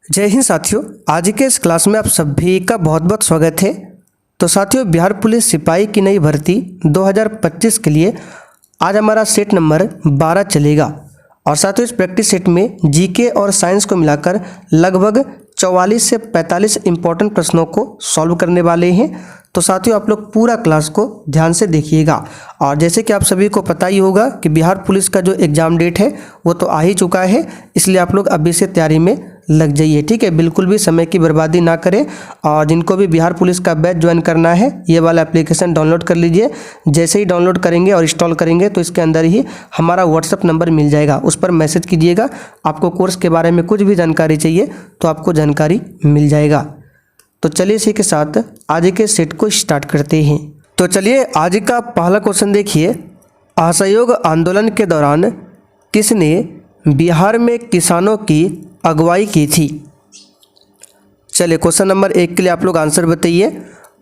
जय हिंद साथियों, आज के इस क्लास में आप सभी का बहुत बहुत स्वागत है। तो साथियों, बिहार पुलिस सिपाही की नई भर्ती 2025 के लिए आज हमारा सेट नंबर 12 चलेगा। और साथियों, इस प्रैक्टिस सेट में जीके और साइंस को मिलाकर लगभग 44 से 45 इंपॉर्टेंट प्रश्नों को सॉल्व करने वाले हैं। तो साथियों, आप लोग पूरा क्लास को ध्यान से देखिएगा। और जैसे कि आप सभी को पता ही होगा कि बिहार पुलिस का जो एग्ज़ाम डेट है वो तो आ ही चुका है, इसलिए आप लोग अभी से तैयारी में लग जाइए। ठीक है, बिल्कुल भी समय की बर्बादी ना करें। और जिनको भी बिहार पुलिस का बैच ज्वाइन करना है, ये वाला एप्लीकेशन डाउनलोड कर लीजिए। जैसे ही डाउनलोड करेंगे और इंस्टॉल करेंगे तो इसके अंदर ही हमारा व्हाट्सअप नंबर मिल जाएगा, उस पर मैसेज कीजिएगा। आपको कोर्स के बारे में कुछ भी जानकारी चाहिए तो आपको जानकारी मिल जाएगा। तो चलिए इसी के साथ आज के सेट को स्टार्ट करते हैं। तो चलिए आज का पहला क्वेश्चन देखिए। असहयोग आंदोलन के दौरान किसने बिहार में किसानों की अगुवाई की थी? चलिए क्वेश्चन नंबर 1 के लिए आप लोग आंसर बताइए।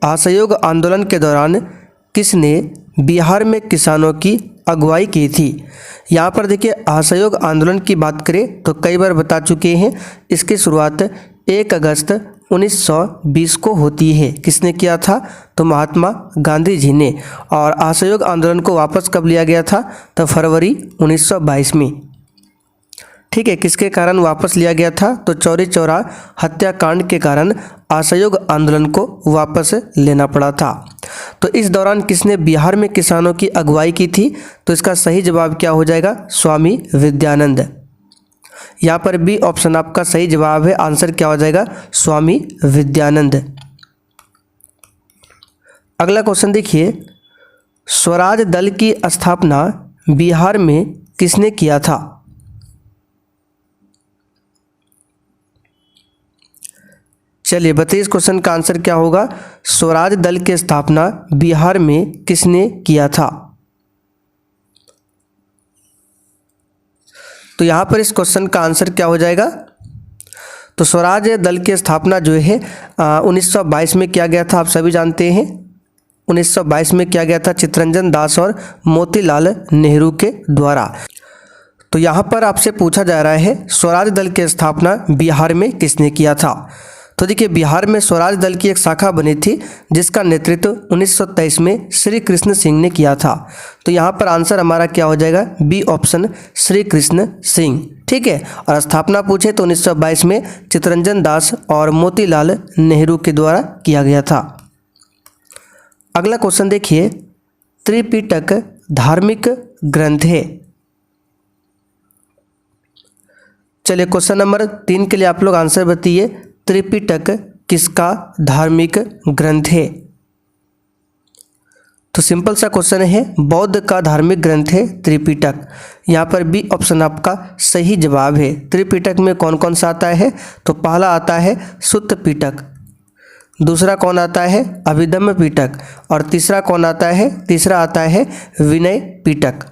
असहयोग आंदोलन के दौरान किसने बिहार में किसानों की अगुवाई की थी? यहाँ पर देखिए, असहयोग आंदोलन की बात करें तो कई बार बता चुके हैं। इसकी शुरुआत 1 अगस्त 1920 को होती है। किसने किया था? तो महात्मा गांधी जी ने। और असहयोग आंदोलन को वापस कब लिया गया था? तो फरवरी 1922 में। ठीक है, किसके कारण वापस लिया गया था? तो चौरी चौरा हत्याकांड के कारण असहयोग आंदोलन को वापस लेना पड़ा था। तो इस दौरान किसने बिहार में किसानों की अगुवाई की थी? तो इसका सही जवाब क्या हो जाएगा? स्वामी विद्यानंद। यहाँ पर बी ऑप्शन आपका सही जवाब है। आंसर क्या हो जाएगा? स्वामी विद्यानंद। अगला क्वेश्चन देखिए। स्वराज दल की स्थापना बिहार में किसने किया था? चलिए बताइए इस क्वेश्चन का आंसर क्या होगा? स्वराज दल की स्थापना बिहार में किसने किया था? तो यहाँ पर इस क्वेश्चन का आंसर क्या हो जाएगा? तो स्वराज दल की स्थापना जो है 1922 में किया गया था। आप सभी जानते हैं 1922 में किया गया था चित्तरंजन दास और मोतीलाल नेहरू के द्वारा। तो यहाँ पर आपसे पूछा जा रहा है स्वराज दल की स्थापना बिहार में किसने किया था? तो देखिए, बिहार में स्वराज दल की एक शाखा बनी थी जिसका नेतृत्व 1923 में श्री कृष्ण सिंह ने किया था। तो यहाँ पर आंसर हमारा क्या हो जाएगा? B option Shri Krishna Singh. ठीक है, और स्थापना पूछे तो 1922 में चित्तरंजन दास और मोतीलाल नेहरू के द्वारा किया गया था। अगला क्वेश्चन देखिए। त्रिपिटक धार्मिक ग्रंथ है। चलिए क्वेश्चन नंबर 3 के लिए आप लोग आंसर बताइए। त्रिपिटक किसका धार्मिक ग्रंथ है? तो सिंपल सा क्वेश्चन है, बौद्ध का धार्मिक ग्रंथ है त्रिपिटक। यहाँ पर बी ऑप्शन आपका सही जवाब है। त्रिपिटक में कौन कौन सा आता है? तो पहला आता है सुत्त पिटक, दूसरा कौन आता है? अभिधम्म पिटक, और तीसरा कौन आता है? तीसरा आता है विनय पिटक।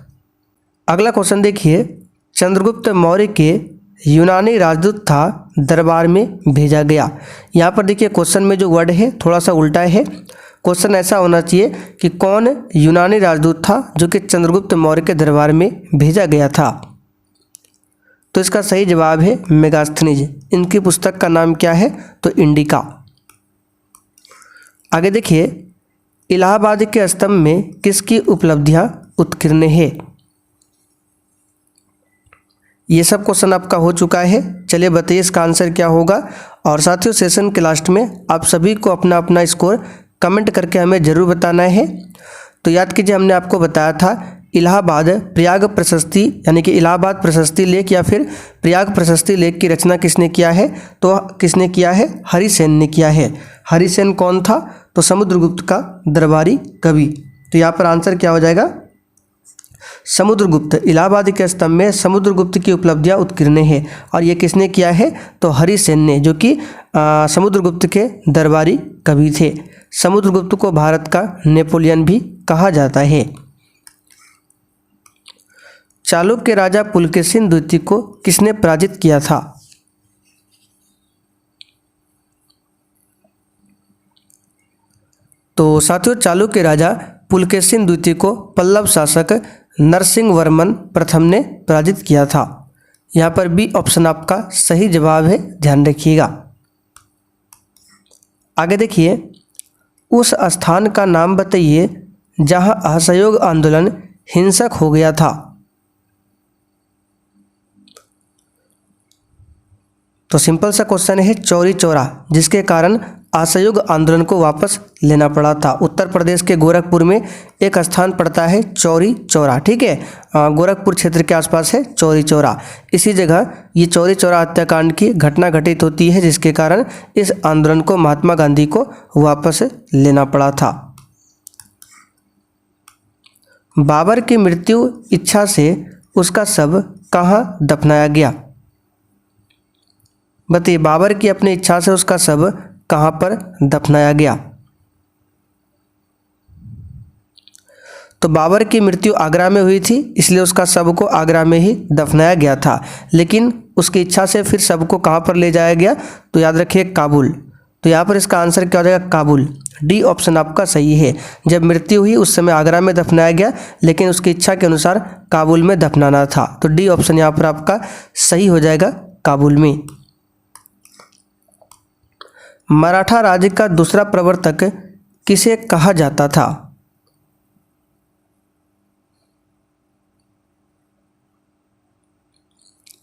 अगला क्वेश्चन देखिए। चंद्रगुप्त मौर्य के यूनानी राजदूत था दरबार में भेजा गया। यहाँ पर देखिए क्वेश्चन में जो वर्ड है थोड़ा सा उल्टा है। क्वेश्चन ऐसा होना चाहिए कि कौन यूनानी राजदूत था जो कि चंद्रगुप्त मौर्य के दरबार में भेजा गया था? तो इसका सही जवाब है मेगास्थनीज। इनकी पुस्तक का नाम क्या है? तो इंडिका। आगे देखिए। इलाहाबाद के स्तंभ में किसकी उपलब्धियां उत्कीर्ण है? ये सब क्वेश्चन आपका हो चुका है। चलिए बताइए इसका आंसर क्या होगा। और साथियों, सेशन के लास्ट में आप सभी को अपना अपना स्कोर कमेंट करके हमें ज़रूर बताना है। तो याद कीजिए, हमने आपको बताया था इलाहाबाद प्रयाग प्रशस्ति यानी कि इलाहाबाद प्रशस्ति लेख या फिर प्रयाग प्रशस्ति लेख की रचना किसने किया है? तो किसने किया है? हरिसेन ने किया है। हरिसेन कौन था? तो समुद्रगुप्त का दरबारी कवि। तो यहाँ पर आंसर क्या हो जाएगा? समुद्रगुप्त। इलाहाबाद के स्तंभ में समुद्रगुप्त की उपलब्धियां उत्कीर्ण है। और ये किसने किया है? तो हरिसेन ने, जो कि समुद्रगुप्त के दरबारी कवि थे। समुद्रगुप्त को भारत का नेपोलियन भी कहा जाता है। चालुक्य राजा पुलकेशिन द्वितीय को किसने पराजित किया था? तो साथियों, चालुक्य राजा पुलकेशिन द्वितीय को पल्लव शासक नरसिंह वर्मन प्रथम ने पराजित किया था। यहाँ पर बी ऑप्शन आपका सही जवाब है, ध्यान रखिएगा। आगे देखिए, उस स्थान का नाम बताइए जहां असहयोग आंदोलन हिंसक हो गया था। तो सिंपल सा क्वेश्चन है चौरी चौरा, जिसके कारण असहयोग आंदोलन को वापस लेना पड़ा था। उत्तर प्रदेश के गोरखपुर में एक स्थान पड़ता है चौरी चौरा, ठीक है, गोरखपुर क्षेत्र के आसपास है चौरी चौरा। इसी जगह ये चौरी चौरा हत्याकांड की घटना घटित होती है, जिसके कारण इस आंदोलन को महात्मा गांधी को वापस लेना पड़ा था। बाबर की मृत्यु इच्छा से उसका शव कहाँ दफनाया गया? बताइए, बाबर की अपनी इच्छा से उसका शव कहाँ पर दफनाया गया? तो बाबर की मृत्यु आगरा में हुई थी, इसलिए उसका शव को आगरा में ही दफनाया गया था। लेकिन उसकी इच्छा से फिर शव को कहाँ पर ले जाया गया? तो याद रखिए काबुल। तो यहाँ पर इसका आंसर क्या हो जाएगा? काबुल। डी ऑप्शन आपका सही है। जब मृत्यु हुई उस समय आगरा में दफनाया गया, लेकिन उसकी इच्छा के अनुसार काबुल में दफनाना था। तो डी ऑप्शन यहाँ पर आपका सही हो जाएगा, काबुल में। मराठा राज्य का दूसरा प्रवर्तक किसे कहा जाता था?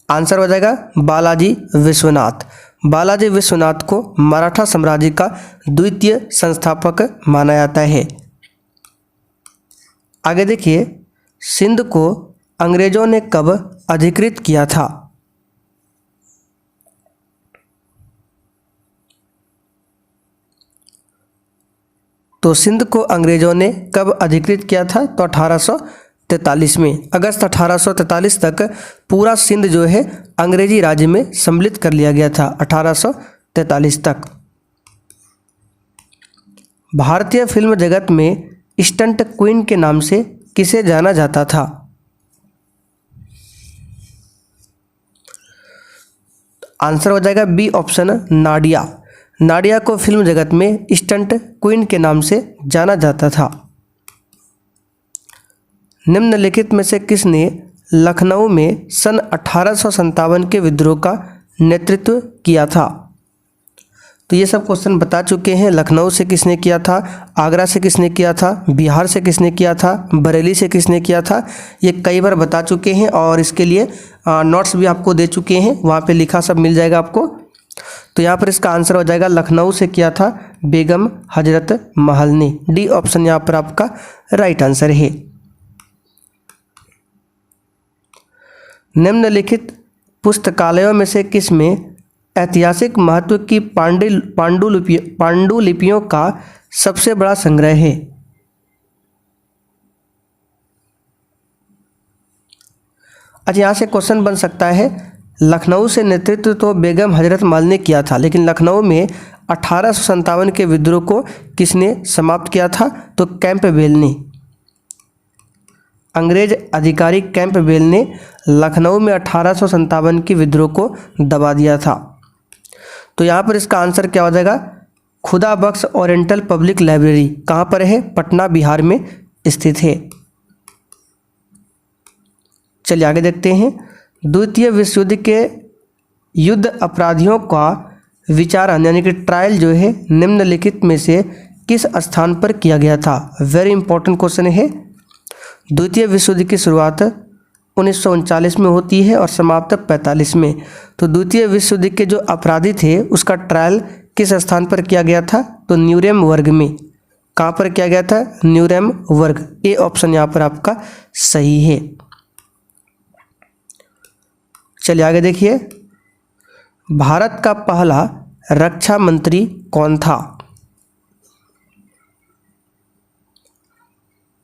आंसर हो जाएगा बालाजी विश्वनाथ। बालाजी विश्वनाथ को मराठा साम्राज्य का द्वितीय संस्थापक माना जाता है। आगे देखिए, सिंध को अंग्रेजों ने कब अधिकृत किया था? तो सिंध को अंग्रेजों ने कब अधिकृत किया था? तो 1843 में। अगस्त 1843 तक पूरा सिंध जो है अंग्रेजी राज्य में सम्मिलित कर लिया गया था, 1843 तक। भारतीय फिल्म जगत में स्टंट क्वीन के नाम से किसे जाना जाता था? आंसर हो जाएगा बी ऑप्शन, नाडिया। नाडिया को फिल्म जगत में स्टंट क्वीन के नाम से जाना जाता था। निम्नलिखित में से किसने लखनऊ में सन 1857 के विद्रोह का नेतृत्व किया था? तो ये सब क्वेश्चन बता चुके हैं। लखनऊ से किसने किया था, आगरा से किसने किया था, बिहार से किसने किया था, बरेली से किसने किया था, ये कई बार बता चुके हैं और इसके लिए नोट्स भी आपको दे चुके हैं, वहाँ पे लिखा सब मिल जाएगा आपको। तो यहाँ पर इसका आंसर हो जाएगा लखनऊ से किया था बेगम हजरत महल ने। डी ऑप्शन यहाँ पर आपका राइट आंसर है। निम्नलिखित पुस्तकालयों में से किसमें ऐतिहासिक महत्व की पांडुलिपियों का सबसे बड़ा संग्रह है? अच्छा, यहाँ से क्वेश्चन बन सकता है, लखनऊ से नेतृत्व तो बेगम हजरत महल ने किया था, लेकिन लखनऊ में 1857 के विद्रोह को किसने समाप्त किया था? तो कैंपबेल ने। अंग्रेज अधिकारी कैंपबेल ने लखनऊ में 1857 के विद्रोह को दबा दिया था। तो यहाँ पर इसका आंसर क्या हो जाएगा? खुदा बख्श ओरिएंटल पब्लिक लाइब्रेरी कहाँ पर है? पटना बिहार में स्थित है। चलिए आगे देखते हैं। द्वितीय विश्व युद्ध के युद्ध अपराधियों का विचारण यानी कि ट्रायल जो है निम्नलिखित में से किस स्थान पर किया गया था? वेरी इंपॉर्टेंट क्वेश्चन है। द्वितीय विश्व युद्ध की शुरुआत 1939 में होती है और समाप्त 45 में। तो द्वितीय विश्व युद्ध के जो अपराधी थे उसका ट्रायल किस स्थान पर किया गया था? तो न्यूरेमबर्ग में। कहाँ पर किया गया था? न्यूरेमबर्ग। ए ऑप्शन यहाँ पर आपका सही है। चलिए आगे देखिए, भारत का पहला रक्षा मंत्री कौन था?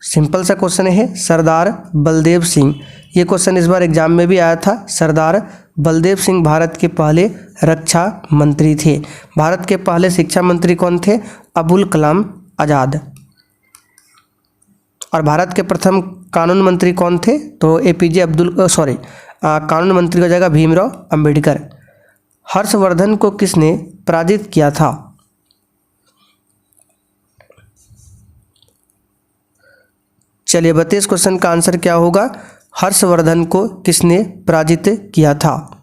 सिंपल सा क्वेश्चन है, सरदार बलदेव सिंह। ये क्वेश्चन इस बार एग्जाम में भी आया था। सरदार बलदेव सिंह भारत के पहले रक्षा मंत्री थे। भारत के पहले शिक्षा मंत्री कौन थे? अबुल कलाम आज़ाद। और भारत के प्रथम कानून मंत्री कौन थे? तो एपीजे कानून मंत्री हो जाएगा भीमराव अंबेडकर। हर्षवर्धन को किसने पराजित किया था? चलिए बताइए इस क्वेश्चन का आंसर क्या होगा? हर्षवर्धन को किसने पराजित किया था?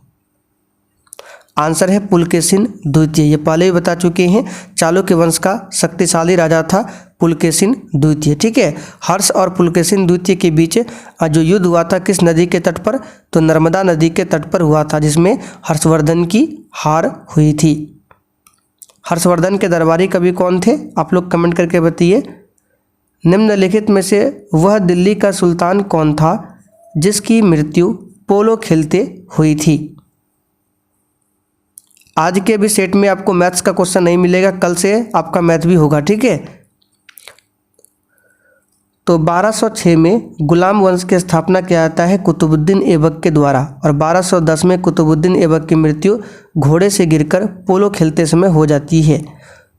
आंसर है पुलकेशिन द्वितीय। ये पहले ही बता चुके हैं, चालुक्य वंश का शक्तिशाली राजा था पुलकेशिन द्वितीय। ठीक है, हर्ष और पुलकेशिन द्वितीय के बीच जो युद्ध हुआ था किस नदी के तट पर? तो नर्मदा नदी के तट पर हुआ था, जिसमें हर्षवर्धन की हार हुई थी। हर्षवर्धन के दरबारी कवि कौन थे? आप लोग कमेंट करके बताइए। निम्नलिखित में से वह दिल्ली का सुल्तान कौन था जिसकी मृत्यु पोलो खेलते हुई थी? आज के भी सेट में आपको मैथ्स का क्वेश्चन नहीं मिलेगा, कल से आपका मैथ भी होगा। ठीक है, तो 1206 में गुलाम वंश की स्थापना किया जाता है कुतुबुद्दीन ऐबक के द्वारा, और 1210 में कुतुबुद्दीन ऐबक की मृत्यु घोड़े से गिरकर पोलो खेलते समय हो जाती है।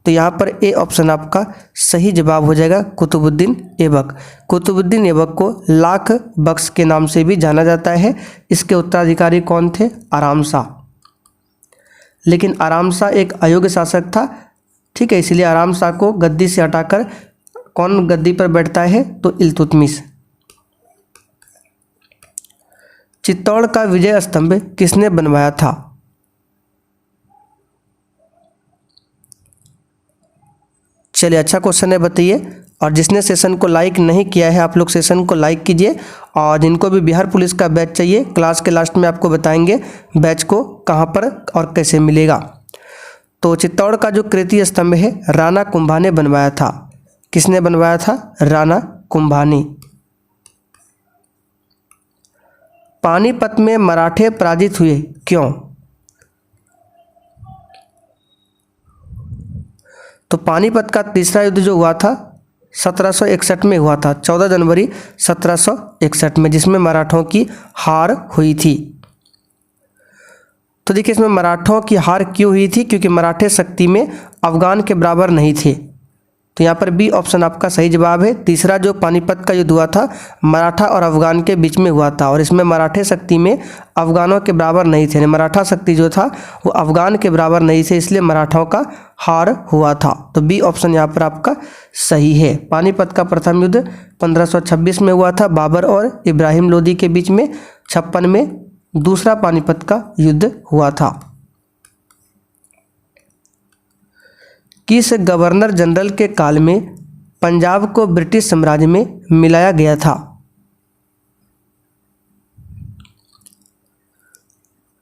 तो यहाँ पर ए ऑप्शन आपका सही जवाब हो जाएगा, कुतुबुद्दीन ऐबक। कुतुबुद्दीन ऐबक को लाख बख्श के नाम से भी जाना जाता है। इसके उत्तराधिकारी कौन थे? आराम शाह। लेकिन आराम शाह एक अयोग्य शासक था। ठीक है, इसलिए आराम शाह को गद्दी से हटाकर कौन गद्दी पर बैठता है? तो इल्तुतमिश। चित्तौड़ का विजय स्तंभ किसने बनवाया था? चलिए, अच्छा क्वेश्चन है, बताइए। और जिसने सेशन को लाइक नहीं किया है, आप लोग सेशन को लाइक कीजिए। और जिनको भी बिहार पुलिस का बैच चाहिए, क्लास के लास्ट में आपको बताएंगे बैच को कहाँ पर और कैसे मिलेगा। तो चित्तौड़ का जो कीर्ति स्तंभ है राणा कुंभा ने बनवाया था। किसने बनवाया था? राणा कुंभा ने। पानीपत में मराठे पराजित हुए, क्यों? तो पानीपत का तीसरा युद्ध जो हुआ था 1761 में हुआ था, 14 जनवरी 1761 में, जिसमें मराठों की हार हुई थी। तो देखिए, इसमें मराठों की हार क्यों हुई थी? क्योंकि मराठे शक्ति में अफगान के बराबर नहीं थे। तो यहाँ पर बी ऑप्शन आपका सही जवाब है। तीसरा जो पानीपत का युद्ध हुआ था मराठा और अफगान के बीच में हुआ था, और इसमें मराठे शक्ति में अफगानों के बराबर नहीं थे। मराठा शक्ति जो था वो अफगान के बराबर नहीं थे, इसलिए मराठों का हार हुआ था। तो बी ऑप्शन यहाँ पर आपका सही है। पानीपत का प्रथम युद्ध 1526 में हुआ था बाबर और इब्राहिम लोदी के बीच में। 56 में दूसरा पानीपत का युद्ध हुआ था। किस गवर्नर जनरल के काल में पंजाब को ब्रिटिश साम्राज्य में मिलाया गया था?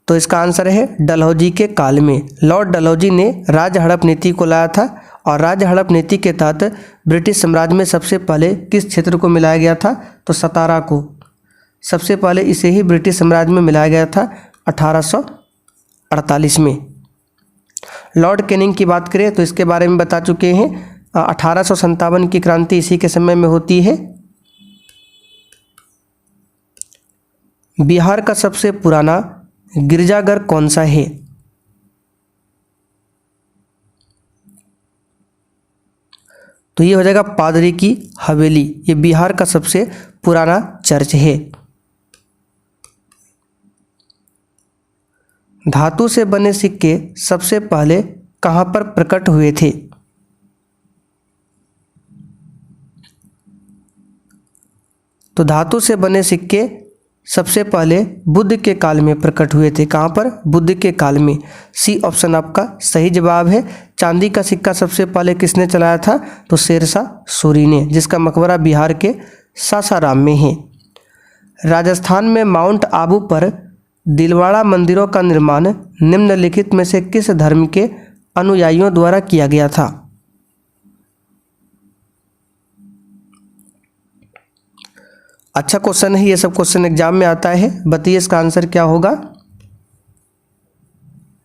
तो इसका आंसर है डलहौजी के काल में। लॉर्ड डलहौजी ने राज्य हड़प नीति को लाया था, और राज्य हड़प नीति के तहत ब्रिटिश साम्राज्य में सबसे पहले किस क्षेत्र को मिलाया गया था? तो सतारा को। सबसे पहले इसे ही ब्रिटिश साम्राज्य में मिलाया गया था 1848 में। लॉर्ड कैनिंग की बात करें तो इसके बारे में बता चुके हैं। 1857 की क्रांति इसी के समय में होती है। बिहार का सबसे पुराना गिरजाघर कौन सा है? तो ये हो जाएगा पादरी की हवेली। ये बिहार का सबसे पुराना चर्च है। धातु से बने सिक्के सबसे पहले कहाँ पर प्रकट हुए थे? तो धातु से बने सिक्के सबसे पहले बुद्ध के काल में प्रकट हुए थे। कहाँ पर? बुद्ध के काल में। सी ऑप्शन आपका सही जवाब है। चांदी का सिक्का सबसे पहले किसने चलाया था? तो शेरशाह सूरी ने, जिसका मकबरा बिहार के सासाराम में है। राजस्थान में माउंट आबू पर दिलवाड़ा मंदिरों का निर्माण निम्नलिखित में से किस धर्म के अनुयायियों द्वारा किया गया था? अच्छा क्वेश्चन है, ये सब क्वेश्चन एग्जाम में आता है। बताइए इसका आंसर क्या होगा?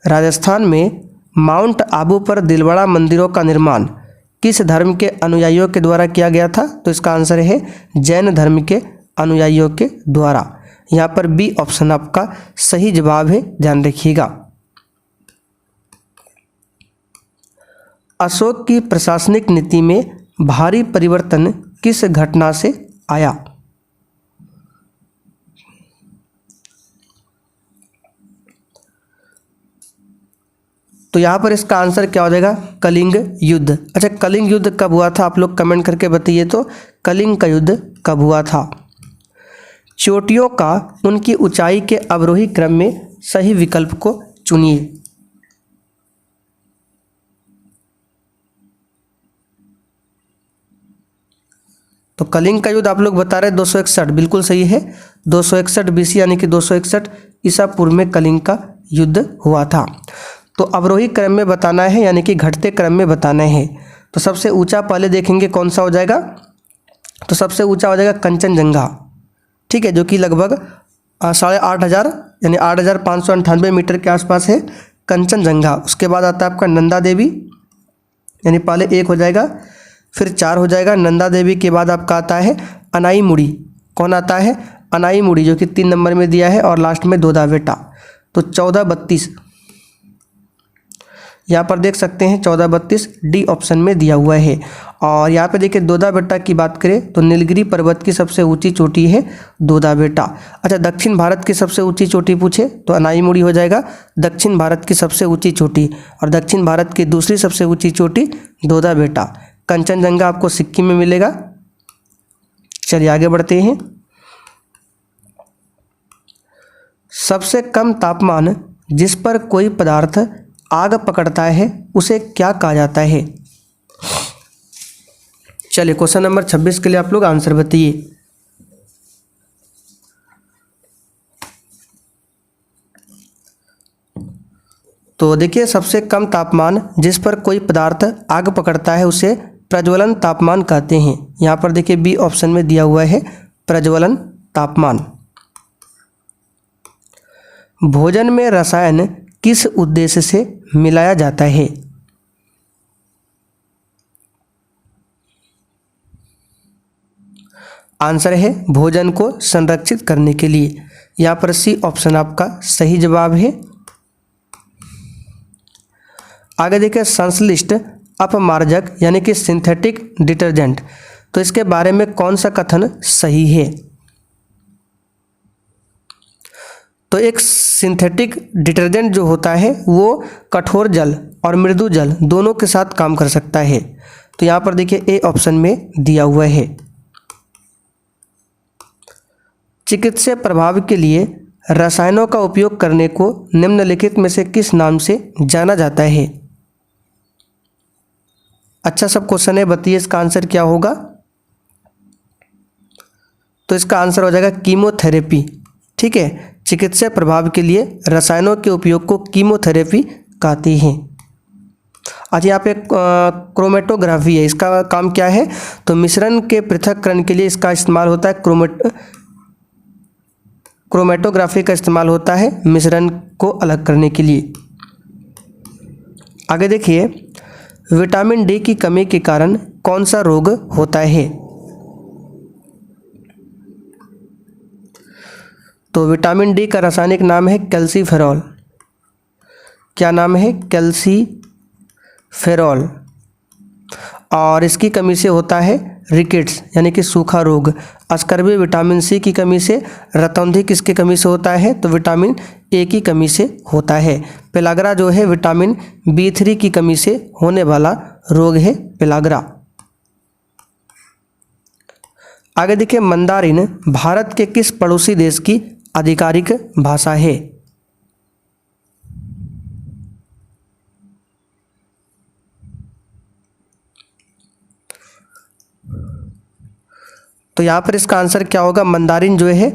राजस्थान में माउंट आबू पर दिलवाड़ा मंदिरों का निर्माण किस धर्म के अनुयायियों के द्वारा किया गया था? तो इसका आंसर है जैन धर्म के अनुयायियों के द्वारा। यहाँ पर बी ऑप्शन आपका सही जवाब है, ध्यान रखिएगा। अशोक की प्रशासनिक नीति में भारी परिवर्तन किस घटना से आया? तो यहाँ पर इसका आंसर क्या हो जाएगा? कलिंग युद्ध। अच्छा, कलिंग युद्ध कब हुआ था? आप लोग कमेंट करके बताइए तो कलिंग का युद्ध कब हुआ था? चोटियों का उनकी ऊंचाई के अवरोही क्रम में सही विकल्प को चुनिए। तो कलिंग का युद्ध आप लोग बता रहे 261, बिल्कुल सही है। 261 बीसी यानी कि 261 ईसा पूर्व में कलिंग का युद्ध हुआ था। तो अवरोही क्रम में बताना है यानी कि घटते क्रम में बताना है। तो सबसे ऊंचा पहले देखेंगे कौन सा हो जाएगा। तो सबसे ऊंचा हो जाएगा कंचनजंगा, ठीक है, जो कि लगभग 8,500 यानी 8,598 मीटर के आसपास है कंचनजंगा। उसके बाद आता है आपका नंदा देवी, यानी पहले 1 हो जाएगा, फिर 4 हो जाएगा। नंदा देवी के बाद आपका आता है अनाईमुड़ी। कौन आता है? अनाईमुड़ी, जो कि 3 नंबर में दिया है, और लास्ट में दोदाबेटा। तो 1432 यहाँ पर देख सकते हैं, 1432 डी ऑप्शन में दिया हुआ है। और यहाँ पे देखिए दोदाबेटा की बात करें तो नीलगिरी पर्वत की सबसे ऊंची चोटी है दोदाबेटा। अच्छा, दक्षिण भारत की सबसे ऊंची चोटी पूछे तो अनाईमुड़ी हो जाएगा दक्षिण भारत की सबसे ऊंची चोटी, और दक्षिण भारत की दूसरी सबसे ऊंची चोटी दोदाबेटा। कंचनजंगा आपको सिक्किम में मिलेगा। चलिए आगे बढ़ते हैं। सबसे कम तापमान जिस पर कोई पदार्थ आग पकड़ता है उसे क्या कहा जाता है? चलिए क्वेश्चन नंबर 26 के लिए आप लोग आंसर बताइए। तो देखिए, सबसे कम तापमान जिस पर कोई पदार्थ आग पकड़ता है उसे प्रज्वलन तापमान कहते हैं। यहाँ पर देखिए बी ऑप्शन में दिया हुआ है प्रज्वलन तापमान। भोजन में रसायन किस उद्देश्य से मिलाया जाता है? आंसर है भोजन को संरक्षित करने के लिए। यहाँ पर सी ऑप्शन आपका सही जवाब है। आगे देखिए, संश्लिष्ट अपमार्जक यानी कि सिंथेटिक डिटर्जेंट, तो इसके बारे में कौन सा कथन सही है? तो एक सिंथेटिक डिटर्जेंट जो होता है वो कठोर जल और मृदु जल दोनों के साथ काम कर सकता है। तो यहाँ पर देखिए ए ऑप्शन में दिया हुआ है। चिकित्सीय प्रभाव के लिए रसायनों का उपयोग करने को निम्नलिखित में से किस नाम से जाना जाता है? अच्छा सब क्वेश्चन है, बताइए इसका आंसर क्या होगा। तो इसका आंसर हो जाएगा कीमोथेरेपी, ठीक है। चिकित्सीय प्रभाव के लिए रसायनों के उपयोग को कीमोथेरेपी कहते हैं। आज यहाँ पे क्रोमेटोग्राफी है, इसका काम क्या है? तो मिश्रण के पृथक्करण के लिए इसका इस्तेमाल होता है। क्रोमेटोग्राफी का इस्तेमाल होता है मिश्रण को अलग करने के लिए। आगे देखिए, विटामिन डी की कमी के कारण कौन सा रोग होता है? तो विटामिन डी का रासायनिक नाम है कैल्सीफेरॉल। क्या नाम है? कैल्सीफेरॉल। और इसकी कमी से होता है रिकेट्स यानी कि सूखा रोग। अस्कर्बी विटामिन सी की कमी से, रतौंधी किसकी कमी से होता है? तो विटामिन ए की कमी से होता है। पेलाग्रा जो है विटामिन B3 की कमी से होने वाला रोग है पेलाग्रा। आगे देखिए, मंदारिन भारत के किस पड़ोसी देश की आधिकारिक भाषा है? तो यहाँ पर इसका आंसर क्या होगा? मंदारिन जो है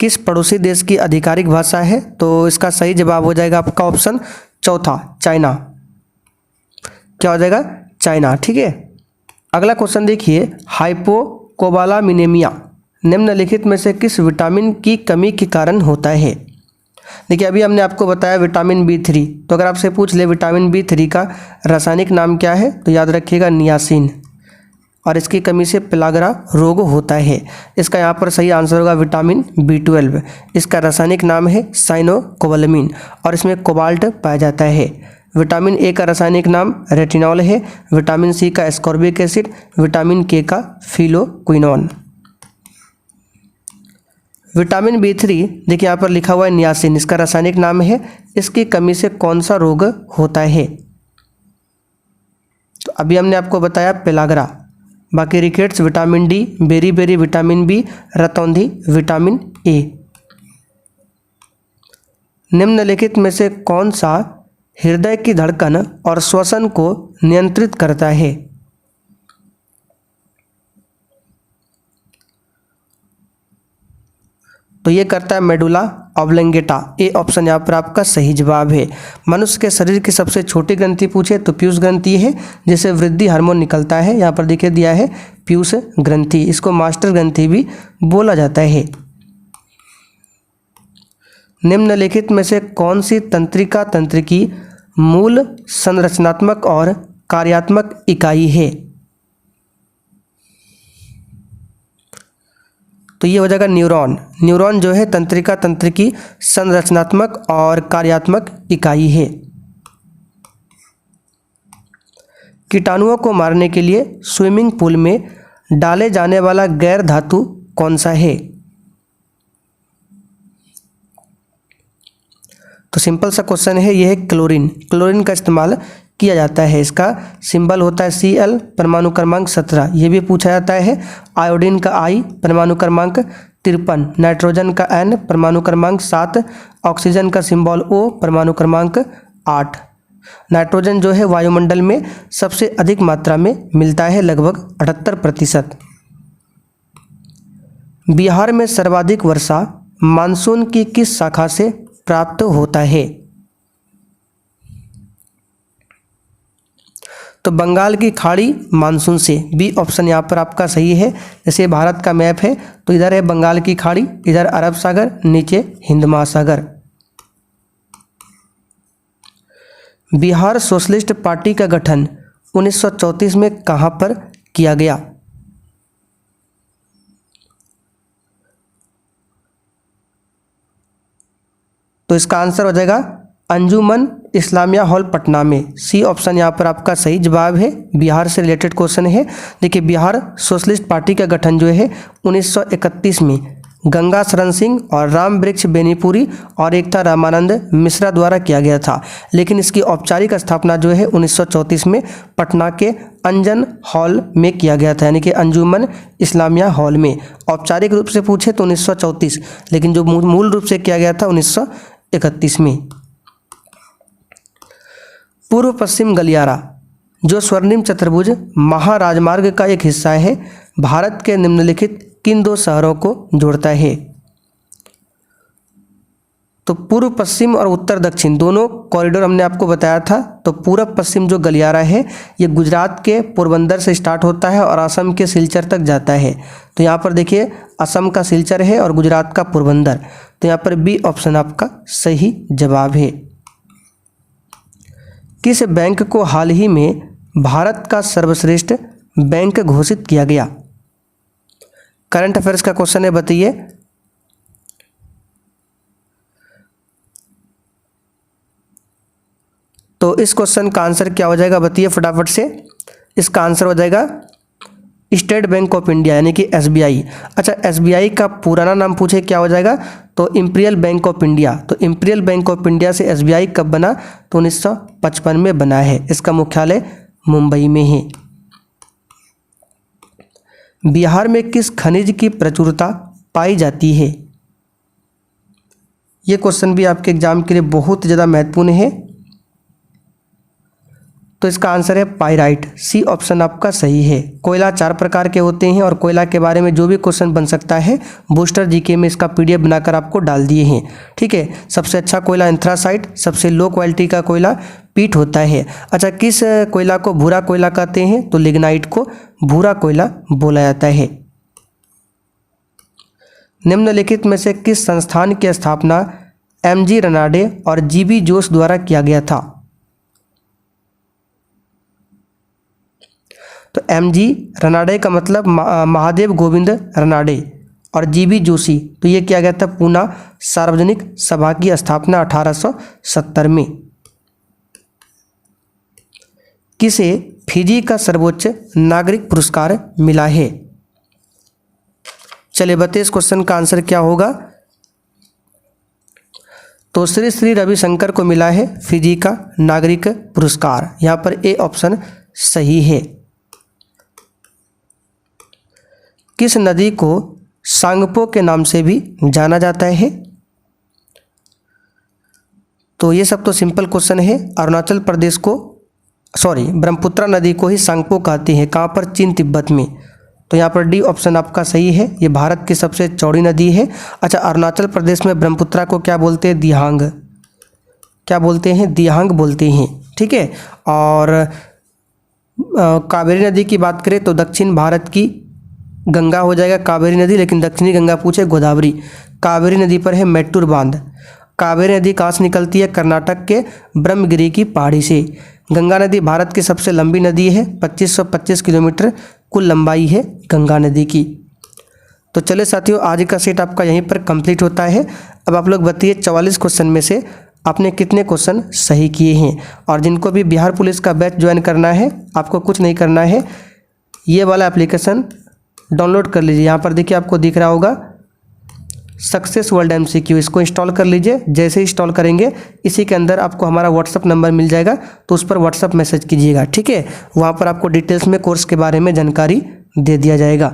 किस पड़ोसी देश की आधिकारिक भाषा है? तो इसका सही जवाब हो जाएगा आपका ऑप्शन चौथा, चाइना। क्या हो जाएगा? चाइना, ठीक है। अगला क्वेश्चन देखिए, हाइपोकोबालामिनेमिया निम्नलिखित में से किस विटामिन की कमी के कारण होता है? देखिए अभी हमने आपको बताया विटामिन B3, तो अगर आपसे पूछ ले विटामिन B3 का रासायनिक नाम क्या है तो याद रखिएगा नियासिन, और इसकी कमी से पेलाग्रा रोग होता है। इसका यहाँ पर सही आंसर होगा विटामिन B12। इसका रासायनिक नाम है साइनोकोबालामिन और इसमें कोबाल्ट पाया जाता है। विटामिन ए का रासायनिक नाम रेटिनॉल है, विटामिन सी का एस्कॉर्बिक एसिड, विटामिन के का फिलोक्विनोन। विटामिन B3 देखिए यहाँ पर लिखा हुआ है नियासिन, इसका रासायनिक नाम है। इसकी कमी से कौन सा रोग होता है? तो अभी हमने आपको बताया पेलाग्रा, बाकी rickets vitamin D, beriberi vitamin B, रतौंधी विटामिन ए। निम्नलिखित में से कौन सा हृदय की धड़कन और श्वसन को नियंत्रित करता है? तो ये करता है मेडुला ऑब्लोंगेटा। ए ऑप्शन यहाँ पर आपका सही जवाब है। मनुष्य के शरीर की सबसे छोटी ग्रंथि पूछे तो पीयूष ग्रंथि है, जिसे वृद्धि हार्मोन निकलता है। यहाँ पर देखिए दिया है पीयूष ग्रंथि, इसको मास्टर ग्रंथि भी बोला जाता है। निम्नलिखित में से कौन सी तंत्रिका तंत्र की मूल संरचनात्मक और कार्यात्मक इकाई है? तो ये हो जाएगा न्यूरॉन। न्यूरॉन जो है तंत्रिका तंत्र की संरचनात्मक और कार्यात्मक इकाई है। कीटाणुओं को मारने के लिए स्विमिंग पूल में डाले जाने वाला गैर धातु कौन सा है? तो सिंपल सा क्वेश्चन है, यह है क्लोरीन। क्लोरीन का इस्तेमाल किया जाता है, इसका सिंबल होता है Cl, परमाणु क्रमांक 17। ये भी पूछा जाता है। आयोडीन का I, परमाणु क्रमांक 53। नाइट्रोजन का N, परमाणु क्रमांक 7। ऑक्सीजन का सिंबल O, परमाणु क्रमांक 8। नाइट्रोजन जो है वायुमंडल में सबसे अधिक मात्रा में मिलता है, लगभग 78%। बिहार में सर्वाधिक वर्षा मानसून की किस शाखा से प्राप्त होता है? तो बंगाल की खाड़ी मानसून से। बी ऑप्शन यहाँ पर आपका सही है। जैसे भारत का मैप है तो इधर है बंगाल की खाड़ी, इधर अरब सागर, नीचे हिंद महासागर। बिहार सोशलिस्ट पार्टी का गठन 1934 में कहाँ पर किया गया? तो इसका आंसर हो जाएगा अंजुमन इस्लामिया हॉल पटना में। सी ऑप्शन यहाँ पर आपका सही जवाब है। बिहार से रिलेटेड क्वेश्चन है। देखिए बिहार सोशलिस्ट पार्टी का गठन जो है 1931 में गंगा शरण सिंह और राम वृक्ष बेनीपुरी और एक था रामानंद मिश्रा द्वारा किया गया था, लेकिन इसकी औपचारिक स्थापना जो है 1934 में पटना के अंजन हॉल में किया गया था, यानी कि अंजुमन इस्लामिया हॉल में। औपचारिक रूप से पूछे तो 1934, लेकिन जो मूल रूप से किया गया था 1931 में। पूर्व पश्चिम गलियारा जो स्वर्णिम चतुर्भुज महाराजमार्ग का एक हिस्सा है, भारत के निम्नलिखित किन दो शहरों को जोड़ता है? तो पूर्व पश्चिम और उत्तर दक्षिण दोनों कॉरिडोर हमने आपको बताया था। तो पूर्व पश्चिम जो गलियारा है ये गुजरात के पोरबंदर से स्टार्ट होता है और असम के सिलचर तक जाता है। तो यहाँ पर देखिए असम का सिलचर है और गुजरात का पोरबंदर। तो यहाँ पर बी ऑप्शन आपका सही जवाब है। किस बैंक को हाल ही में भारत का सर्वश्रेष्ठ बैंक घोषित किया गया? करंट अफेयर्स का क्वेश्चन है, बताइए। तो इस क्वेश्चन का आंसर क्या हो जाएगा, बताइए फटाफट से। इसका आंसर हो जाएगा स्टेट बैंक ऑफ इंडिया, यानी कि SBI। अच्छा, SBI का पुराना नाम पूछे क्या हो जाएगा? तो इंपीरियल बैंक ऑफ इंडिया। तो इंपीरियल बैंक ऑफ इंडिया से SBI कब बना? तो 1955 में बना है। इसका मुख्यालय मुंबई में है। बिहार में किस खनिज की प्रचुरता पाई जाती है? ये क्वेश्चन भी आपके एग्जाम के लिए बहुत ज़्यादा महत्वपूर्ण है। तो इसका आंसर है पाइराइट। सी ऑप्शन आपका सही है। कोयला 4 प्रकार के होते हैं और कोयला के बारे में जो भी क्वेश्चन बन सकता है बूस्टर जीके में इसका PDF बनाकर आपको डाल दिए हैं। ठीक है, सबसे अच्छा कोयला एंथ्रासाइट, सबसे लो क्वालिटी का कोयला पीट होता है। अच्छा, किस कोयला को भूरा कोयला कहते हैं? तो लिग्नाइट को भूरा कोयला बोला जाता है। निम्नलिखित में से किस संस्थान की स्थापना MG रनाडे और GB जोश द्वारा किया गया था? तो MG रनाडे का मतलब महादेव गोविंद रनाडे और GB जोशी, तो ये किया गया था पूना सार्वजनिक सभा की स्थापना 1870 में। किसे फिजी का सर्वोच्च नागरिक पुरस्कार मिला है? चलिए बताइए इस क्वेश्चन का आंसर क्या होगा। तो श्री श्री रविशंकर को मिला है फिजी का नागरिक पुरस्कार। यहाँ पर ए ऑप्शन सही है। किस नदी को सांगपो के नाम से भी जाना जाता है। तो ये सब तो सिंपल क्वेश्चन है। अरुणाचल प्रदेश को ब्रह्मपुत्र नदी को ही सांगपो कहते हैं। कहाँ पर? चीन तिब्बत में। तो यहाँ पर डी ऑप्शन आपका सही है। ये भारत की सबसे चौड़ी नदी है। अच्छा, अरुणाचल प्रदेश में ब्रह्मपुत्र को क्या बोलते हैं? दिहांग। क्या बोलते हैं? दिहांग बोलते हैं। ठीक है। और कावेरी नदी की बात करें तो दक्षिण भारत की गंगा हो जाएगा कावेरी नदी, लेकिन दक्षिणी गंगा पूछे गोदावरी। कावेरी नदी पर है मैट्टूर बांध। कावेरी नदी कहाँ से निकलती है? कर्नाटक के ब्रह्मगिरी की पहाड़ी से। गंगा नदी भारत की सबसे लंबी नदी है, 2525 किलोमीटर कुल लंबाई है गंगा नदी की। तो चले साथियों, आज का सेट आपका यहीं पर कंप्लीट होता है। अब आप लोग बताइए 44 क्वेश्चन में से आपने कितने क्वेश्चन सही किए हैं। और जिनको भी बिहार पुलिस का बैच ज्वाइन करना है, आपको कुछ नहीं करना है, ये वाला एप्लीकेशन डाउनलोड कर लीजिए। यहाँ पर देखिए, आपको दिख रहा होगा सक्सेस वर्ल्ड MCQ, इसको इंस्टॉल कर लीजिए। जैसे इंस्टॉल करेंगे इसी के अंदर आपको हमारा व्हाट्सअप नंबर मिल जाएगा, तो उस पर व्हाट्सअप मैसेज कीजिएगा। ठीक है, वहाँ पर आपको डिटेल्स में कोर्स के बारे में जानकारी दे दिया जाएगा।